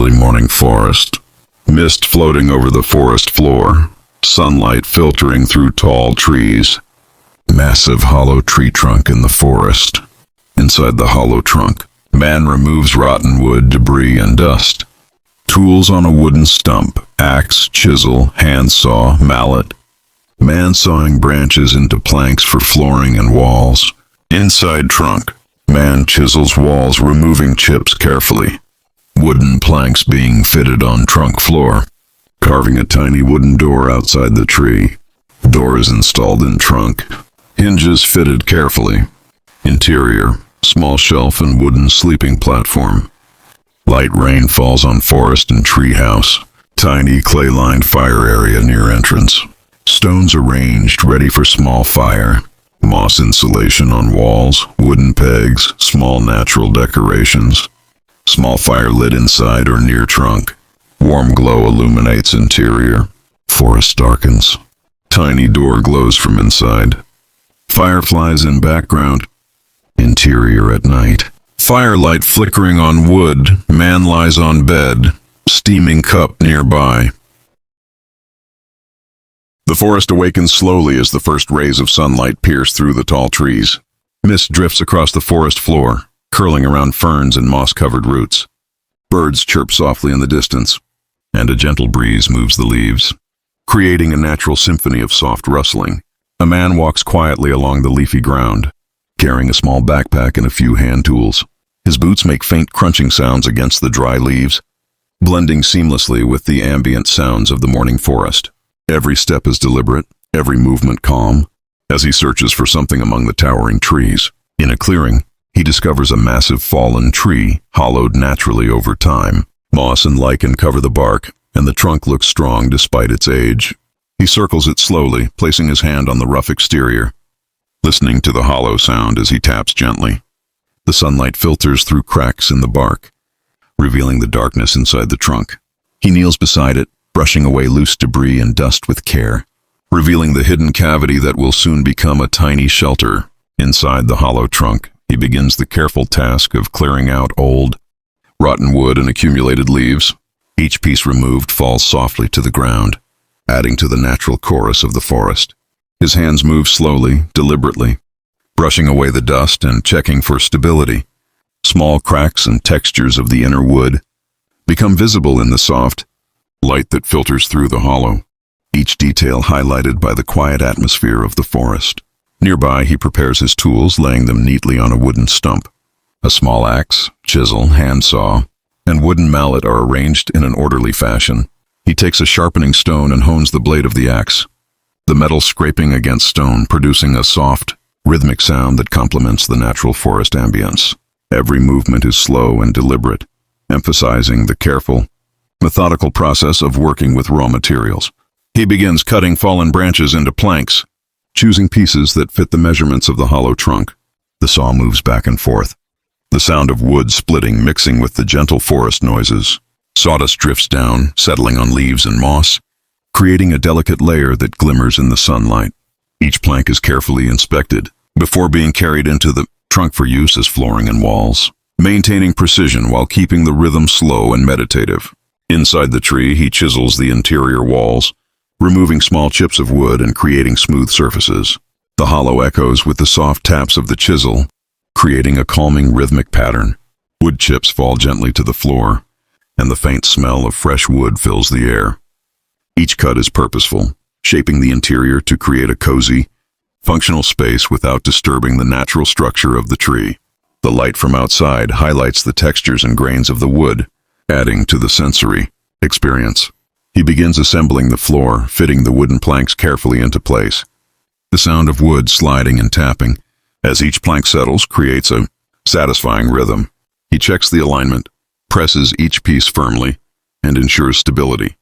early morning forest. Mist floating over the forest floor, sunlight filtering through tall trees. Massive hollow tree trunk in the forest. Inside the hollow trunk, man removes rotten wood, debris, and dust. Tools on a wooden stump, axe, chisel, handsaw, mallet. Man sawing branches into planks for flooring and walls. Inside trunk, man chisels walls, removing chips carefully. Wooden planks being fitted on trunk floor. Carving a tiny wooden door outside the tree. Door is installed in trunk. Hinges fitted carefully. Interior, small shelf and wooden sleeping platform. Light rain falls on forest and tree house. Tiny clay-lined fire area near entrance. Stones arranged, ready for small fire. Moss insulation on walls, wooden pegs, small natural decorations. Small fire lit inside or near trunk. Warm glow illuminates interior. Forest darkens. Tiny door glows from inside. Fireflies in background. Interior at night. Firelight flickering on wood. Man lies on bed. Steaming cup nearby. The forest awakens slowly as the first rays of sunlight pierce through the tall trees. Mist drifts across the forest floor, curling around ferns and moss-covered roots. Birds chirp softly in the distance, and a gentle breeze moves the leaves, creating a natural symphony of soft rustling. A man walks quietly along the leafy ground, carrying a small backpack and a few hand tools. His boots make faint crunching sounds against the dry leaves, blending seamlessly with the ambient sounds of the morning forest. Every step is deliberate, every movement calm, as he searches for something among the towering trees. In a clearing, he discovers a massive fallen tree, hollowed naturally over time. Moss and lichen cover the bark, and the trunk looks strong despite its age. He circles it slowly, placing his hand on the rough exterior, listening to the hollow sound as he taps gently. The sunlight filters through cracks in the bark, revealing the darkness inside the trunk. He kneels beside it, brushing away loose debris and dust with care, revealing the hidden cavity that will soon become a tiny shelter. Inside the hollow trunk, he begins the careful task of clearing out old, rotten wood and accumulated leaves. Each piece removed falls softly to the ground, adding to the natural chorus of the forest. His hands move slowly, deliberately, brushing away the dust and checking for stability. Small cracks and textures of the inner wood become visible in the soft light that filters through the hollow, each detail highlighted by the quiet atmosphere of the forest. Nearby, he prepares his tools, laying them neatly on a wooden stump. A small axe, chisel, handsaw, and wooden mallet are arranged in an orderly fashion. He takes a sharpening stone and hones the blade of the axe, the metal scraping against stone, producing a soft, rhythmic sound that complements the natural forest ambience. Every movement is slow and deliberate, emphasizing the careful, methodical process of working with raw materials. He begins cutting fallen branches into planks, choosing pieces that fit the measurements of the hollow trunk. The saw moves back and forth, the sound of wood splitting mixing with the gentle forest noises. Sawdust drifts down, settling on leaves and moss, creating a delicate layer that glimmers in the sunlight. Each plank is carefully inspected before being carried into the trunk for use as flooring and walls, maintaining precision while keeping the rhythm slow and meditative. Inside the tree, he chisels the interior walls, removing small chips of wood and creating smooth surfaces. The hollow echoes with the soft taps of the chisel, creating a calming rhythmic pattern. Wood chips fall gently to the floor, and the faint smell of fresh wood fills the air. Each cut is purposeful, shaping the interior to create a cozy, functional space without disturbing the natural structure of the tree. The light from outside highlights the textures and grains of the wood, adding to the sensory experience. He begins assembling the floor, fitting the wooden planks carefully into place. The sound of wood sliding and tapping as each plank settles creates a satisfying rhythm. He checks the alignment, presses each piece firmly, and ensures stability.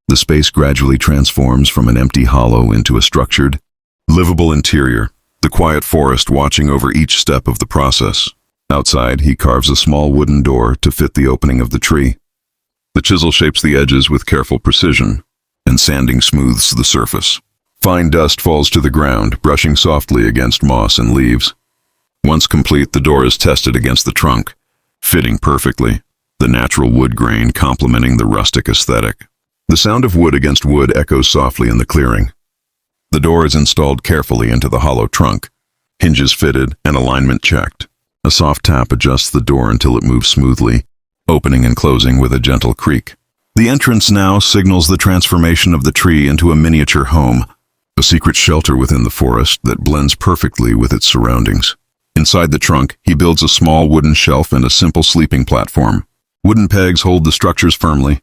The space gradually transforms from an empty hollow into a structured, livable interior, the quiet forest watching over each step of the process. Outside, he carves a small wooden door to fit the opening of the tree. The chisel shapes the edges with careful precision, and sanding smooths the surface. Fine dust falls to the ground, brushing softly against moss and leaves. Once complete, the door is tested against the trunk, fitting perfectly. the natural wood grain complementing the rustic aesthetic. The sound of wood against wood echoes softly in the clearing. The door is installed carefully into the hollow trunk, hinges fitted and alignment checked. A soft tap adjusts the door until it moves smoothly, opening and closing with a gentle creak. The entrance now signals the transformation of the tree into a miniature home, a secret shelter within the forest that blends perfectly with its surroundings. Inside the trunk, he builds a small wooden shelf and a simple sleeping platform. Wooden pegs hold the structures firmly,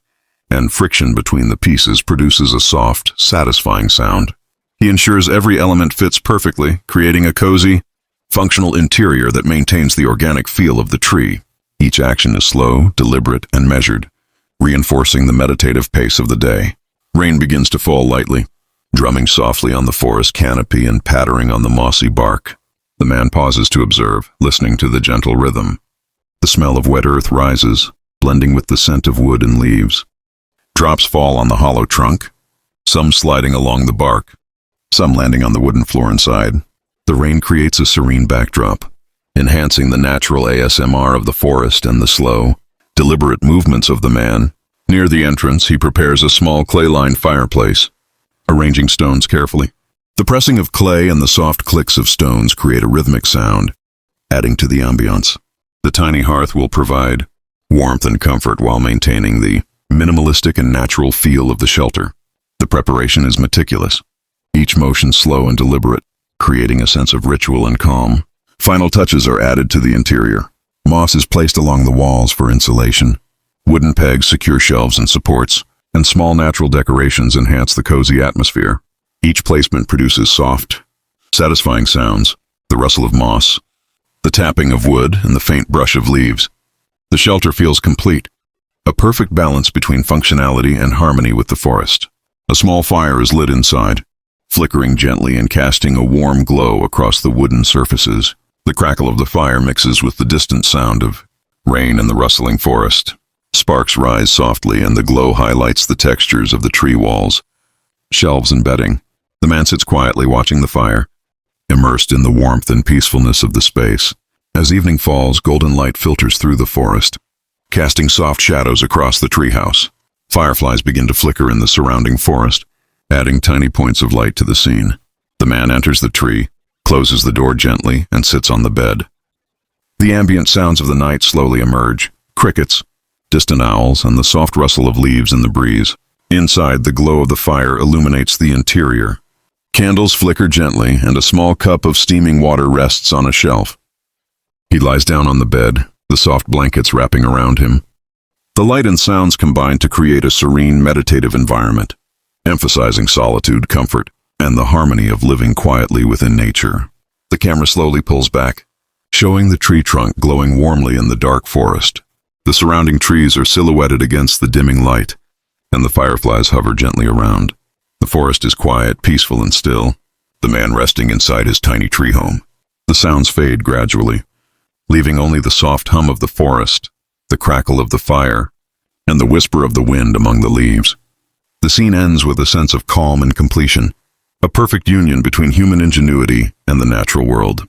and friction between the pieces produces a soft, satisfying sound. He ensures every element fits perfectly, creating a cozy, functional interior that maintains the organic feel of the tree. Each action is slow, deliberate, and measured, reinforcing the meditative pace of the day. Rain begins to fall lightly, drumming softly on the forest canopy and pattering on the mossy bark. The man pauses to observe, listening to the gentle rhythm. The smell of wet earth rises, blending with the scent of wood and leaves. Drops fall on the hollow trunk, some sliding along the bark, some landing on the wooden floor inside. The rain creates a serene backdrop, enhancing the natural ASMR of the forest and the slow, deliberate movements of the man. Near the entrance, he prepares a small clay-lined fireplace, arranging stones carefully. The pressing of clay and the soft clicks of stones create a rhythmic sound, adding to the ambience. The tiny hearth will provide warmth and comfort while maintaining the minimalistic and natural feel of the shelter. The preparation is meticulous, each motion slow and deliberate, creating a sense of ritual and calm. Final touches are added to the interior. Moss is placed along the walls for insulation. Wooden pegs secure shelves and supports, and small natural decorations enhance the cozy atmosphere. Each placement produces soft, satisfying sounds, the rustle of moss, the tapping of wood, and the faint brush of leaves. The shelter feels complete, a perfect balance between functionality and harmony with the forest. A small fire is lit inside, flickering gently and casting a warm glow across the wooden surfaces. The crackle of the fire mixes with the distant sound of rain and the rustling forest. Sparks rise softly and the glow highlights the textures of the tree walls, shelves and bedding. The man sits quietly watching the fire, immersed in the warmth and peacefulness of the space. As evening falls, golden light filters through the forest, casting soft shadows across the treehouse. Fireflies begin to flicker in the surrounding forest, adding tiny points of light to the scene. The man enters the tree, closes the door gently, and sits on the bed. The ambient sounds of the night slowly emerge: crickets, distant owls, and the soft rustle of leaves in the breeze. Inside, the glow of the fire illuminates the interior. Candles flicker gently, and a small cup of steaming water rests on a shelf. He lies down on the bed, the soft blankets wrapping around him. The light and sounds combine to create a serene, meditative environment, emphasizing solitude, comfort, and the harmony of living quietly within nature. The camera slowly pulls back, showing the tree trunk glowing warmly in the dark forest. The surrounding trees are silhouetted against the dimming light, and the fireflies hover gently around. The forest is quiet, peaceful, and still, the man resting inside his tiny tree home. The sounds fade gradually, leaving only the soft hum of the forest, the crackle of the fire, and the whisper of the wind among the leaves. The scene ends with a sense of calm and completion, a perfect union between human ingenuity and the natural world.